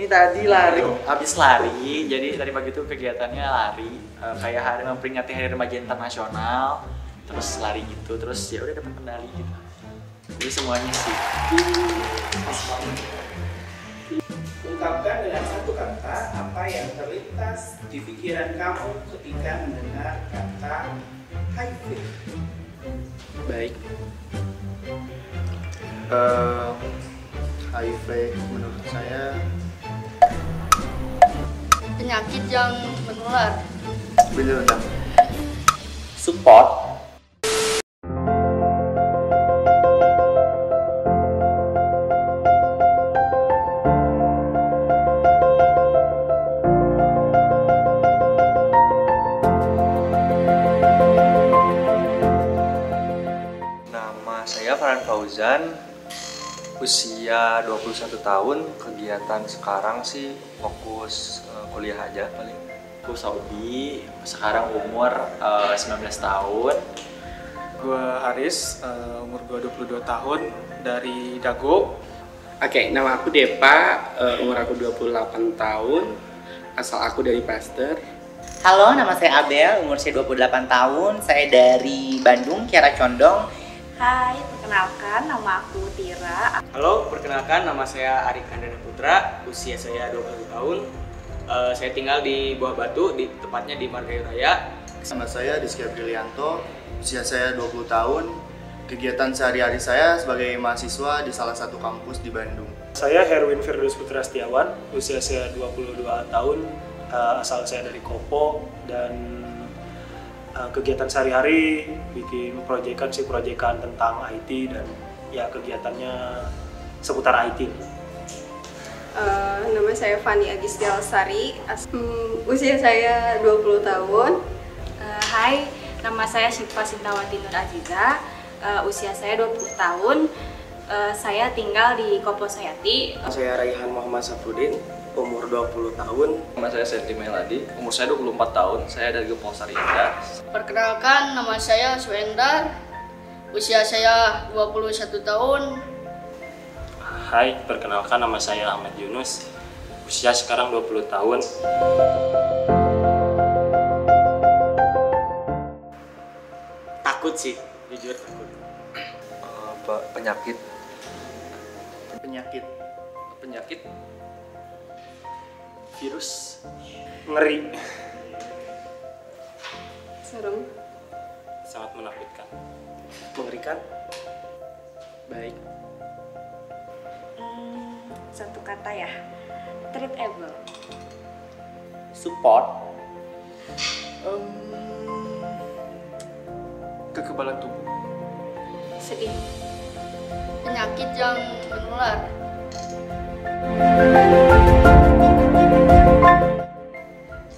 tadi lari. Habis lari, jadi tadi pagi itu kegiatannya lari, kayak hari memperingati Hari Remaja Internasional, terus lari gitu, terus ya udah dapat medali gitu. Jadi semuanya sih. Ungkapkan dengan satu kata apa yang terlintas di pikiran kamu ketika mendengar kata HIV. Baik. HIV menurut saya penyakit yang menular. bener dong. Support. Nama saya Farhan Fauzan, usia 21 tahun, kegiatan sekarang sih fokus kuliah aja paling. Aku Saudi, sekarang umur 19 tahun. Gue Haris, umur gue 22 tahun, dari Dago. Oke, nama aku Depa, umur aku 28 tahun, asal aku dari Pasteur. Halo, nama saya Abel, umur saya 28 tahun, saya dari Bandung, Kiara Condong. Hai, perkenalkan nama aku Tira. Halo, perkenalkan nama saya Arik Kandana Putra, usia saya 20 tahun. Saya tinggal di Buah Batu, tepatnya di Margahayu Raya. Nama saya Rizky Aprilianto, usia saya 20 tahun. Kegiatan sehari-hari saya sebagai mahasiswa di salah satu kampus di Bandung. Saya Herwin Firdaus Putra Setiawan, usia saya 22 tahun, asal saya dari Kopo, dan kegiatan sehari-hari bikin proyekan tentang IT dan ya kegiatannya seputar IT. Nama saya Fani Agistia Lestari, usia saya 20 tahun. Hai, nama saya Syifa Sintawati Nur Aziza, usia saya 20 tahun. Saya tinggal di Kopo Sayati. Saya Raihan Muhammad Safrudin, umur 20 tahun. Nama saya Senti Meladi, umur saya 24 tahun, saya dari Gempol Sariindah. Perkenalkan, nama saya Suendar, usia saya 21 tahun. Hai, perkenalkan nama saya Ahmad Yunus, usia sekarang 20 tahun. Takut sih, jujur takut. Penyakit Virus. Ngeri, Serem. sangat menakutkan. Mengerikan. Baik. Satu kata ya, treatable. Support. kekebalan tubuh. Sedih. Penyakit yang menular.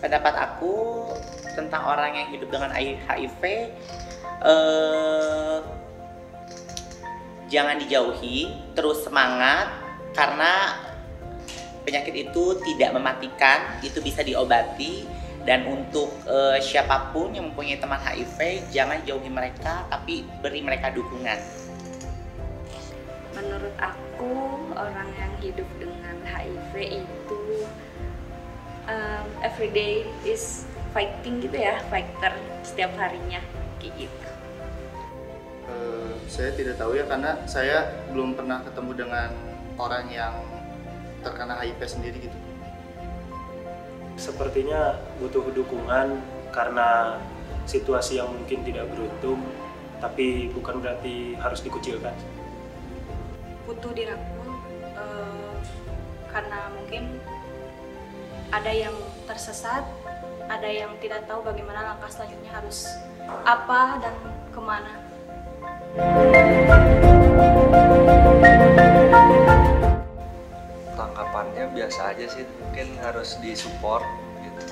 Pendapat aku tentang orang yang hidup dengan HIV, jangan dijauhi, terus semangat, karena penyakit itu tidak mematikan, itu bisa diobati. Dan untuk siapapun yang mempunyai teman HIV, jangan jauhi mereka, tapi beri mereka dukungan. Menurut aku, orang yang hidup dengan HIV itu everyday is fighting gitu ya, fighter setiap harinya kayak gitu. Saya tidak tahu ya, karena saya belum pernah ketemu dengan orang yang terkena HIV sendiri gitu. Sepertinya butuh dukungan karena situasi yang mungkin tidak beruntung, tapi bukan berarti harus dikucilkan. Butuh dirangkul karena mungkin ada yang tersesat, ada yang tidak tahu bagaimana langkah selanjutnya harus apa dan kemana. Tanggapannya biasa aja sih, mungkin harus disupport gitu,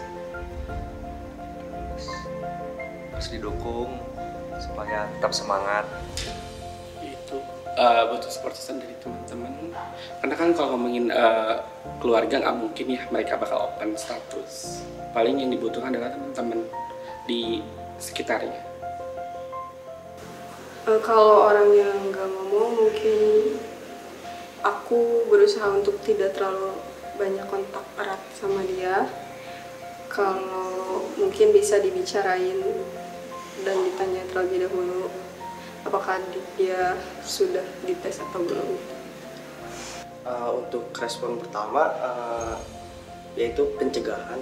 harus didukung supaya tetap semangat. Itu butuh support system dari teman-teman, karena kan kalau ngomongin keluarga nggak mungkin ya mereka bakal open status. Paling yang dibutuhkan adalah teman-teman di sekitarnya. Kalau orang yang nggak ngomong, mungkin aku berusaha untuk tidak terlalu banyak kontak erat sama dia. Kalau mungkin bisa dibicarain dan ditanya terlebih dahulu apakah dia sudah dites atau belum. Untuk respon pertama yaitu pencegahan.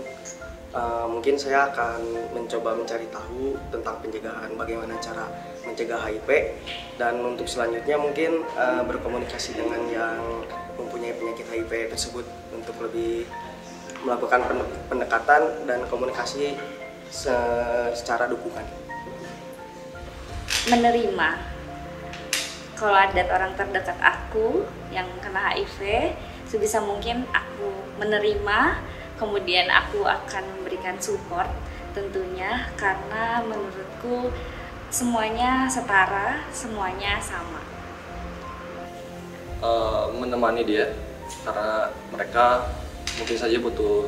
Mungkin saya akan mencoba mencari tahu tentang pencegahan, bagaimana cara mencegah HIV, dan untuk selanjutnya mungkin berkomunikasi dengan yang mempunyai penyakit HIV tersebut untuk lebih melakukan pendekatan dan komunikasi secara dukungan. Menerima kalau ada orang terdekat aku yang kena HIV, sebisa mungkin aku menerima, kemudian aku akan memberikan support tentunya, karena menurutku semuanya setara, semuanya sama. Menemani dia karena mereka mungkin saja butuh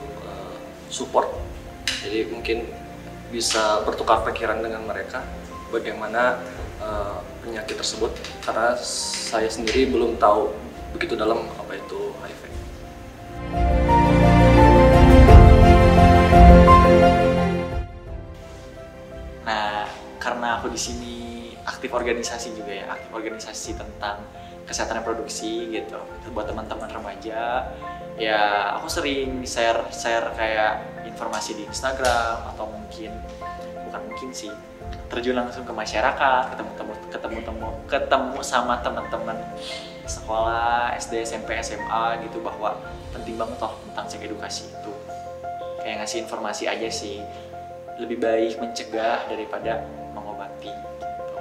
support, jadi mungkin bisa bertukar pikiran dengan mereka bagaimana penyakit tersebut, karena saya sendiri belum tahu begitu dalam apa itu HIV. Nah, karena aku di sini aktif organisasi juga ya, aktif organisasi tentang kesehatan reproduksi gitu. Buat teman-teman remaja, ya aku sering share kayak informasi di Instagram, atau bukan mungkin sih, terjun langsung ke masyarakat, ketemu sama teman-teman sekolah SD, SMP, SMA gitu, bahwa penting banget toh tentang seks edukasi itu. Kayak ngasih informasi aja sih, lebih baik mencegah daripada mengobati gitu.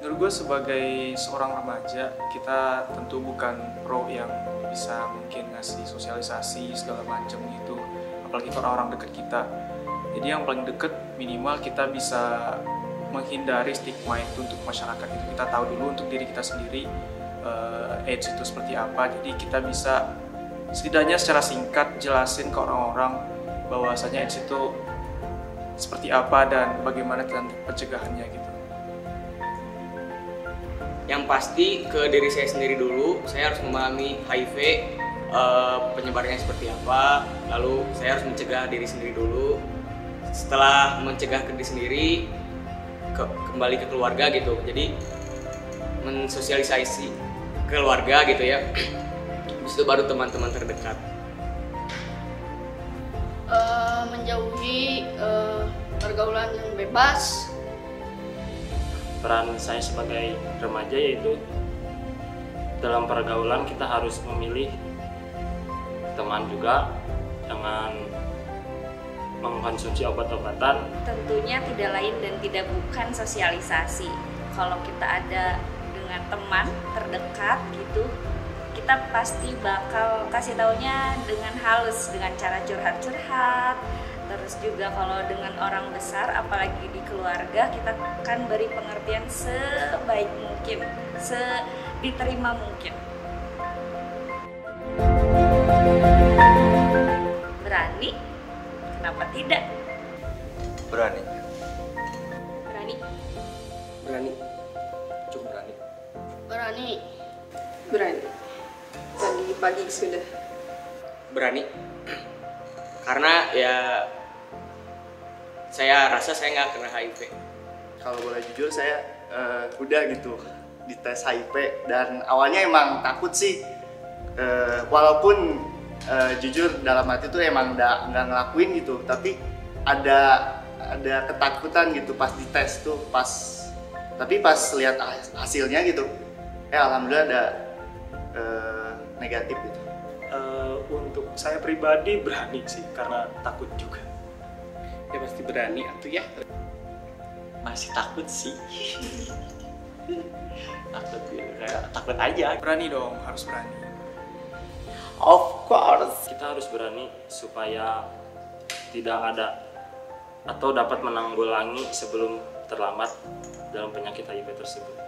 Menurut gue sebagai seorang remaja, kita tentu bukan pro yang bisa mungkin ngasih sosialisasi segala macam gitu, apalagi ke orang-orang dekat kita. Jadi yang paling deket minimal kita bisa menghindari stigma itu untuk masyarakat itu. Kita tahu dulu untuk diri kita sendiri AIDS itu seperti apa. Jadi kita bisa setidaknya secara singkat jelasin ke orang-orang bahwasanya AIDS itu seperti apa dan bagaimana pencegahannya gitu. Yang pasti ke diri saya sendiri dulu, saya harus memahami HIV, penyebarannya seperti apa, lalu saya harus mencegah diri sendiri dulu. Setelah mencegah ke diri sendiri, kembali ke keluarga gitu. Jadi mensosialisasi keluarga gitu ya. Habis itu baru teman-teman terdekat. Menjauhi pergaulan yang bebas. Peran saya sebagai remaja yaitu dalam pergaulan kita harus memilih teman juga, jangan mengkonsumsi obat-obatan. Tentunya tidak lain dan tidak bukan sosialisasi. Kalau kita ada dengan teman terdekat gitu, kita pasti bakal kasih taunya dengan halus, dengan cara curhat-curhat. Terus juga kalau dengan orang besar, apalagi di keluarga, kita akan beri pengertian sebaik mungkin, diterima mungkin. Berani? Kenapa tidak? Berani. Berani? Berani. Cukup berani. Berani. Berani. Tadi pagi sudah. Berani. Karena ya saya rasa saya nggak kena HIV. Kalau boleh jujur saya udah gitu dites HIV, dan awalnya emang takut sih, walaupun jujur dalam hati tuh emang nggak ngelakuin gitu, tapi ada ketakutan gitu pas dites tuh, tapi pas lihat hasilnya gitu, alhamdulillah ada negatif gitu. Untuk saya pribadi berani sih, karena takut juga. Ya pasti berani atuh ya. Masih takut sih. Takut gitu, kayak takut aja. Berani dong, harus berani. Of course. Kita harus berani supaya tidak ada atau dapat menanggulangi sebelum terlambat dalam penyakit HIV tersebut.